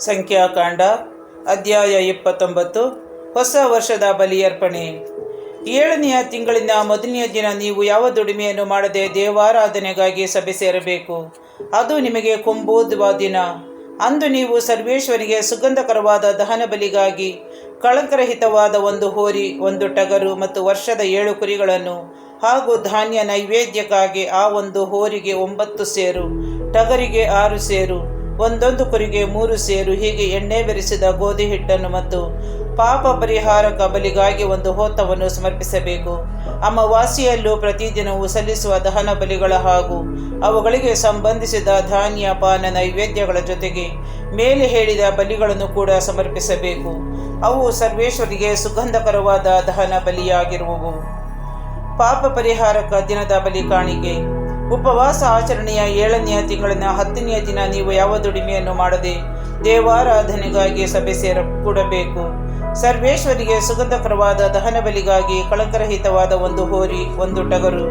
ಸಂಖ್ಯಾಕಾಂಡ ಅಧ್ಯಾಯ 29. ಹೊಸ ವರ್ಷದ ಬಲಿಯರ್ಪಣೆ. 7ನೆಯ ತಿಂಗಳಿನ ಮೊದಲನೆಯ ದಿನ ನೀವು ಯಾವ ದುಡಿಮೆಯನ್ನು ಮಾಡದೆ ದೇವಾರಾಧನೆಗಾಗಿ ಸಭೆ ಸೇರಬೇಕು. ಅದು ನಿಮಗೆ ಕೊಂಬೂದುವ ದಿನ. ಅಂದು ನೀವು ಸರ್ವೇಶ್ವರಿಗೆ ಸುಗಂಧಕರವಾದ ದಹನ ಬಲಿಗಾಗಿ ಕಳಂಕರಹಿತವಾದ 1 ಹೋರಿ, 1 ಟಗರು ಮತ್ತು ವರ್ಷದ 7 ಕುರಿಗಳನ್ನು ಹಾಗೂ ಧಾನ್ಯ ನೈವೇದ್ಯಕ್ಕಾಗಿ ಆ 1 ಹೋರಿಗೆ 9 ಸೇರು, ಟಗರಿಗೆ 6 ಸೇರು, ಒಂದೊಂದು ಕುರಿಗೆ 3 ಸೇರು, ಹೀಗೆ ಎಣ್ಣೆ ಬೆರೆಸಿದ ಗೋಧಿ ಹಿಟ್ಟನ್ನು ಮತ್ತು ಪಾಪ ಪರಿಹಾರಕ ಬಲಿಗಾಗಿ 1 ಹೋತವನ್ನು ಸಮರ್ಪಿಸಬೇಕು. ಅಮಾವಾಸ್ಯೆಯಲ್ಲೂ ಪ್ರತಿದಿನವೂ ಸಲ್ಲಿಸುವ ದಹನ ಬಲಿಗಳ ಹಾಗೂ ಅವುಗಳಿಗೆ ಸಂಬಂಧಿಸಿದ ಧಾನ್ಯ ಪಾನ ನೈವೇದ್ಯಗಳ ಜೊತೆಗೆ ಮೇಲೆ ಹೇಳಿದ ಬಲಿಗಳನ್ನು ಕೂಡ ಸಮರ್ಪಿಸಬೇಕು. ಅವು ಸರ್ವೇಶ್ವರಿಗೆ ಸುಗಂಧಕರವಾದ ದಹನ ಬಲಿಯಾಗಿರುವವು. ಪಾಪ ಪರಿಹಾರಕ ದಿನದ ಬಲಿ ಕಾಣಿಕೆ. ಉಪವಾಸ ಆಚರಣೆಯ 7ನೆಯ ತಿಂಗಳಿನ 10ನೆಯ ದಿನ ನೀವು ಯಾವ ದುಡಿಮೆಯನ್ನು ಮಾಡದೆ ದೇವಾರಾಧನೆಗಾಗಿ ಸಭೆ ಕೂಡಬೇಕು. ಸರ್ವೇಶ್ವರಿಗೆ ಸುಗಂಧಕರವಾದ ದಹನ ಬಲಿಗಾಗಿ ಕಳಂಕರಹಿತವಾದ 1 ಹೋರಿ, 1 ಟಗರು,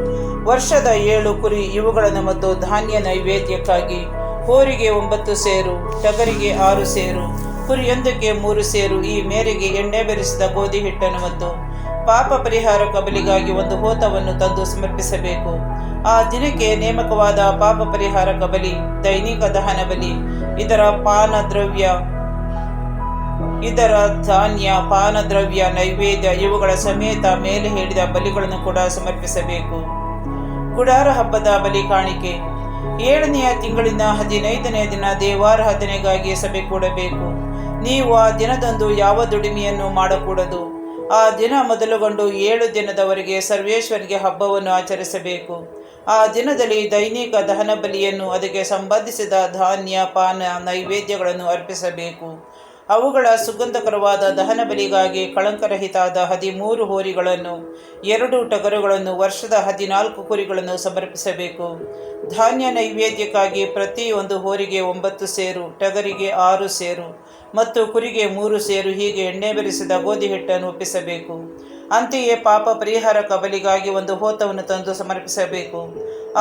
ವರ್ಷದ 7 ಕುರಿ ಇವುಗಳನ್ನು ಮತ್ತು ಧಾನ್ಯ ನೈವೇದ್ಯಕ್ಕಾಗಿ ಹೋರಿಗೆ 9 ಸೇರು, ಟಗರಿಗೆ 6 ಸೇರು, ಕುರಿಯೊಂದಕ್ಕೆ 3 ಸೇರು, ಈ ಮೇರೆಗೆ ಎಣ್ಣೆ ಬೆರೆಸಿದ ಗೋಧಿ ಹಿಟ್ಟನ್ನು ಮತ್ತು ಪಾಪ ಪರಿಹಾರಕ ಬಲಿಗಾಗಿ 1 ಹೋತವನ್ನು ತಂದು ಸಮರ್ಪಿಸಬೇಕು. ಆ ದಿನಕ್ಕೆ ನೇಮಕವಾದ ಪಾಪ ಪರಿಹಾರಕ ಬಲಿ, ದೈನಿಕ ದಹನ ಬಲಿ, ಇದರ ಧಾನ್ಯ ಪಾನದ್ರವ್ಯ ನೈವೇದ್ಯ ಇವುಗಳ ಸಮೇತ ಮೇಲೆ ಹೇಳಿದ ಬಲಿಗಳನ್ನು ಕೂಡ ಸಮರ್ಪಿಸಬೇಕು. ಗುಡಾರ ಹಬ್ಬದ ಬಲಿ ಕಾಣಿಕೆ. 7ನೆಯ ತಿಂಗಳಿನ 15ನೆಯ ದಿನ ದೇವಾರಾಧನೆಗಾಗಿ ಸಭೆ ಕೂಡಬೇಕು. ನೀವು ಆ ದಿನದಂದು ಯಾವ ದುಡಿಮೆಯನ್ನು ಮಾಡಕೂಡದು. ಆ ದಿನ ಮೊದಲುಗೊಂಡು 7 ದಿನದವರೆಗೆ ಸರ್ವೇಶ್ವರಿಗೆ ಹಬ್ಬವನ್ನು ಆಚರಿಸಬೇಕು. ಆ ದಿನದಲ್ಲಿ ದೈನಿಕ ದಹನ ಬಲಿಯನ್ನು ಅದಕ್ಕೆ ಸಂಬಂಧಿಸಿದ ಧಾನ್ಯ ಪಾನ ನೈವೇದ್ಯಗಳನ್ನು ಅರ್ಪಿಸಬೇಕು. ಅವುಗಳ ಸುಗಂಧಕರವಾದ ದಹನ ಬಲಿಗಾಗಿ ಕಳಂಕರಹಿತಾದ 13 ಹೋರಿಗಳನ್ನು, 2 ಟಗರುಗಳನ್ನು, ವರ್ಷದ 14 ಕುರಿಗಳನ್ನು ಸಮರ್ಪಿಸಬೇಕು. ಧಾನ್ಯ ನೈವೇದ್ಯಕ್ಕಾಗಿ ಪ್ರತಿ 1 ಹೋರಿಗೆ 9 ಸೇರು, ಟಗರಿಗೆ 6 ಸೇರು ಮತ್ತು ಕುರಿಗೆ 3 ಸೇರು, ಹೀಗೆ ಎಣ್ಣೆ ಬೆರೆಸಿದ ಗೋಧಿ ಹಿಟ್ಟನ್ನು ಒಪ್ಪಿಸಬೇಕು. ಅಂತೆಯೇ ಪಾಪ ಪರಿಹಾರಕ ಬಲಿಗಾಗಿ 1 ಹೋತವನ್ನು ತಂದು ಸಮರ್ಪಿಸಬೇಕು.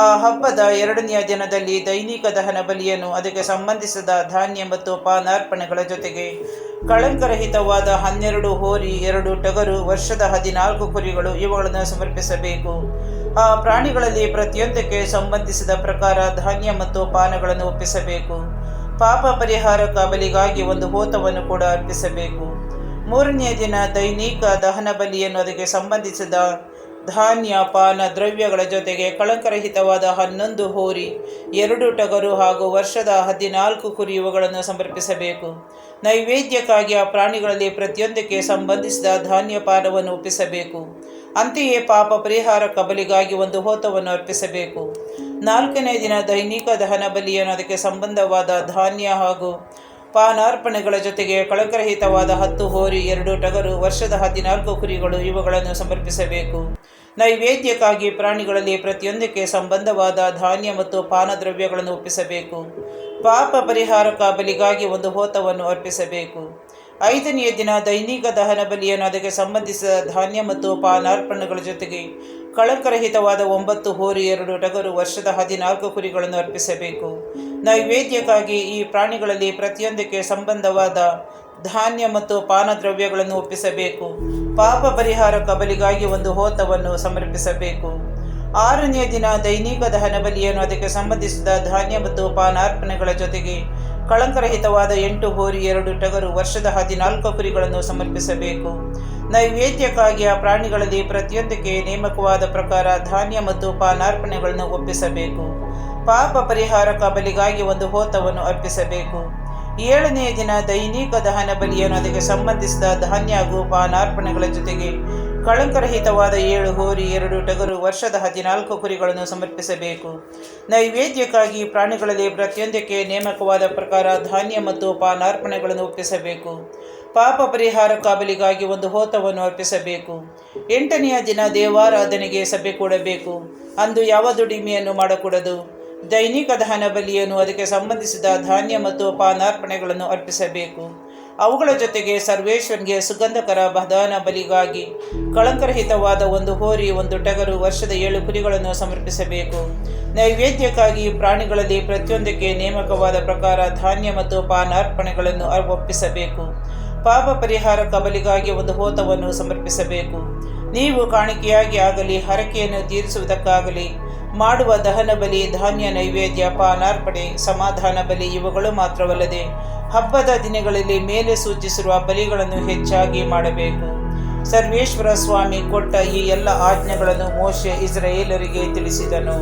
ಆ ಹಬ್ಬದ 2ನೆಯ ದಿನದಲ್ಲಿ ದೈನಿಕ ದಹನ ಬಲಿಯನ್ನು ಅದಕ್ಕೆ ಸಂಬಂಧಿಸಿದ ಧಾನ್ಯ ಮತ್ತು ಪಾನಾರ್ಪಣೆಗಳ ಜೊತೆಗೆ ಕಳಂಕರಹಿತವಾದ 12 ಹೋರಿ, 2 ಟಗರು, ವರ್ಷದ 14 ಕುರಿಗಳು ಇವುಗಳನ್ನು ಸಮರ್ಪಿಸಬೇಕು. ಆ ಪ್ರಾಣಿಗಳಲ್ಲಿ ಪ್ರತಿಯೊಂದಕ್ಕೆ ಸಂಬಂಧಿಸಿದ ಪ್ರಕಾರ ಧಾನ್ಯ ಮತ್ತು ಪಾನಗಳನ್ನು ಒಪ್ಪಿಸಬೇಕು. ಪಾಪ ಪರಿಹಾರಕ ಬಲಿಗಾಗಿ 1 ಹೋತವನ್ನು ಕೂಡ ಅರ್ಪಿಸಬೇಕು. 3ನೆಯ ದಿನ ದೈನಿಕ ದಹನ ಬಲಿಯನ್ನು ಅದಕ್ಕೆ ಸಂಬಂಧಿಸಿದ ಧಾನ್ಯ ಪಾನ ದ್ರವ್ಯಗಳ ಜೊತೆಗೆ ಕಳಂಕರಹಿತವಾದ 11 ಹೋರಿ, 2 ಟಗರು ಹಾಗೂ ವರ್ಷದ 14 ಕುರಿ ಇವುಗಳನ್ನು ಸಮರ್ಪಿಸಬೇಕು. ನೈವೇದ್ಯಕ್ಕಾಗಿ ಆ ಪ್ರಾಣಿಗಳಲ್ಲಿ ಪ್ರತಿಯೊಂದಕ್ಕೆ ಸಂಬಂಧಿಸಿದ ಧಾನ್ಯ ಪಾನವನ್ನು ಒಪ್ಪಿಸಬೇಕು. ಅಂತೆಯೇ ಪಾಪ ಪರಿಹಾರಕ ಬಲಿಗಾಗಿ 1 ಹೋತವನ್ನು ಅರ್ಪಿಸಬೇಕು. 4ನೆಯ ದಿನ ದೈನಿಕ ದಹನ ಬಲಿಯನ್ನು ಅದಕ್ಕೆ ಸಂಬಂಧವಾದ ಧಾನ್ಯ ಹಾಗೂ ಪಾನಾರ್ಪಣೆಗಳ ಜೊತೆಗೆ ಕಳಂಕರಹಿತವಾದ 10 ಹೋರಿ, 2 ಟಗರು, ವರ್ಷದ 14 ಕುರಿಗಳು ಇವುಗಳನ್ನು ಸಮರ್ಪಿಸಬೇಕು. ನೈವೇದ್ಯಕ್ಕಾಗಿ ಪ್ರಾಣಿಗಳಲ್ಲಿ ಪ್ರತಿಯೊಂದಕ್ಕೆ ಸಂಬಂಧವಾದ ಧಾನ್ಯ ಮತ್ತು ಪಾನದ್ರವ್ಯಗಳನ್ನು ಒಪ್ಪಿಸಬೇಕು. ಪಾಪ ಪರಿಹಾರಕ ಬಲಿಗಾಗಿ 1 ಹೋತವನ್ನು ಅರ್ಪಿಸಬೇಕು. 5ನೆಯ ದಿನ ದೈನಿಕ ದಹನ ಬಲಿಯನ್ನು ಅದಕ್ಕೆ ಸಂಬಂಧಿಸಿದ ಧಾನ್ಯ ಮತ್ತು ಪಾನಾರ್ಪಣೆಗಳ ಜೊತೆಗೆ ಕಳಂಕರಹಿತವಾದ 9 ಹೋರಿ, 2 ಟಗರು, ವರ್ಷದ 14 ಕುರಿಗಳನ್ನು ಅರ್ಪಿಸಬೇಕು. ನೈವೇದ್ಯಕ್ಕಾಗಿ ಈ ಪ್ರಾಣಿಗಳಲ್ಲಿ ಪ್ರತಿಯೊಂದಕ್ಕೆ ಸಂಬಂಧವಾದ ಧಾನ್ಯ ಮತ್ತು ಪಾನದ್ರವ್ಯಗಳನ್ನು ಒಪ್ಪಿಸಬೇಕು. ಪಾಪ ಪರಿಹಾರಕ ಬಲಿಗಾಗಿ 1 ಹೋತವನ್ನು ಸಮರ್ಪಿಸಬೇಕು. 6ನೆಯ ದಿನ ದೈನಿಕ ದಹನ ಬಲಿಯನ್ನು ಅದಕ್ಕೆ ಸಂಬಂಧಿಸಿದ ಧಾನ್ಯ ಮತ್ತು ಪಾನಾರ್ಪಣೆಗಳ ಜೊತೆಗೆ ಕಳಂಕರಹಿತವಾದ 8 ಹೋರಿ, 2 ಟಗರು, ವರ್ಷದ 14 ಕುರಿಗಳನ್ನು ಸಮರ್ಪಿಸಬೇಕು. ನೈವೇದ್ಯಕ್ಕಾಗಿ ಆ ಪ್ರಾಣಿಗಳಲ್ಲಿ ಪ್ರತಿಯೊಂದಕ್ಕೆ ನೇಮಕವಾದ ಪ್ರಕಾರ ಧಾನ್ಯ ಮತ್ತು ಪಾನಾರ್ಪಣೆಗಳನ್ನು ಒಪ್ಪಿಸಬೇಕು. ಪಾಪ ಪರಿಹಾರಕ ಬಲಿಗಾಗಿ 1 ಹೋತವನ್ನು ಅರ್ಪಿಸಬೇಕು. 7ನೆಯ ದಿನ ದೈನಿಕ ದಹನ ಬಲಿಯನ್ನು ಅದಕ್ಕೆ ಸಂಬಂಧಿಸಿದ ಧಾನ್ಯ ಹಾಗೂ ಪಾನಾರ್ಪಣೆಗಳ ಜೊತೆಗೆ ಕಳಂಕರಹಿತವಾದ 7 ಹೋರಿ, 2 ಟಗರು, ವರ್ಷದ 14 ಕುರಿಗಳನ್ನು ಸಮರ್ಪಿಸಬೇಕು. ನೈವೇದ್ಯಕ್ಕಾಗಿ ಪ್ರಾಣಿಗಳಲ್ಲಿ ಪ್ರತಿಯೊಂದಕ್ಕೆ ನೇಮಕವಾದ ಪ್ರಕಾರ ಧಾನ್ಯ ಮತ್ತು ಪಾನಾರ್ಪಣೆಗಳನ್ನು ಒಪ್ಪಿಸಬೇಕು. ಪಾಪ ಪರಿಹಾರಕ ಬಲಿಗಾಗಿ 1 ಹೋತವನ್ನು ಅರ್ಪಿಸಬೇಕು. 8ನೆಯ ದಿನ ದೇವಾರಾಧನೆಗೆ ಸಭೆ ಕೂಡಬೇಕು. ಅಂದು ಯಾವ ದುಡಿಮೆಯನ್ನು ಮಾಡಕೂಡದು. ದೈನಿಕ ದಹನ ಬಲಿಯನ್ನು ಅದಕ್ಕೆ ಸಂಬಂಧಿಸಿದ ಧಾನ್ಯ ಮತ್ತು ಪಾನಾರ್ಪಣೆಗಳನ್ನು ಅರ್ಪಿಸಬೇಕು. ಅವುಗಳ ಜೊತೆಗೆ ಸರ್ವೇಶ್ವರನಿಗೆ ಸುಗಂಧಕರ ದಹನ ಬಲಿಗಾಗಿ ಕಳಂಕರಹಿತವಾದ 1 ಹೋರಿ, 1 ಟಗರು, ವರ್ಷದ 7 ಕುರಿಗಳನ್ನು ಸಮರ್ಪಿಸಬೇಕು. ನೈವೇದ್ಯಕ್ಕಾಗಿ ಪ್ರಾಣಿಗಳಲ್ಲಿ ಪ್ರತಿಯೊಂದಕ್ಕೆ ನೇಮಕವಾದ ಪ್ರಕಾರ ಧಾನ್ಯ ಮತ್ತು ಪಾನಾರ್ಪಣೆಗಳನ್ನು ಒಪ್ಪಿಸಬೇಕು. ಪಾಪ ಪರಿಹಾರಕ ಬಲಿಗಾಗಿ ಒಂದು ಹೋತವನ್ನು ಸಮರ್ಪಿಸಬೇಕು. ನೀವು ಕಾಣಿಕೆಯಾಗಿ ಆಗಲಿ ಹರಕೆಯನ್ನು ತೀರಿಸುವುದಕ್ಕಾಗಲಿ ಮಾಡುವ ದಹನ ಬಲಿ, ಧಾನ್ಯ ನೈವೇದ್ಯ, ಪಾನಾರ್ಪಣೆ, ಸಮಾಧಾನ ಬಲಿ ಇವುಗಳು ಮಾತ್ರವಲ್ಲದೆ ಹಬ್ಬದ ದಿನಗಳಲ್ಲಿ ಮೇಲೆ ಸೂಚಿಸಿರುವ ಬಲಿಗಳನ್ನು ಹೆಚ್ಚಾಗಿ ಮಾಡಬೇಕು. ಸರ್ವೇಶ್ವರ ಸ್ವಾಮಿ ಕೊಟ್ಟ ಈ ಎಲ್ಲ ಆಜ್ಞೆಗಳನ್ನು ಮೋಶೆ ಇಸ್ರಾಯೇಲರಿಗೆ ತಿಳಿಸಿದನು.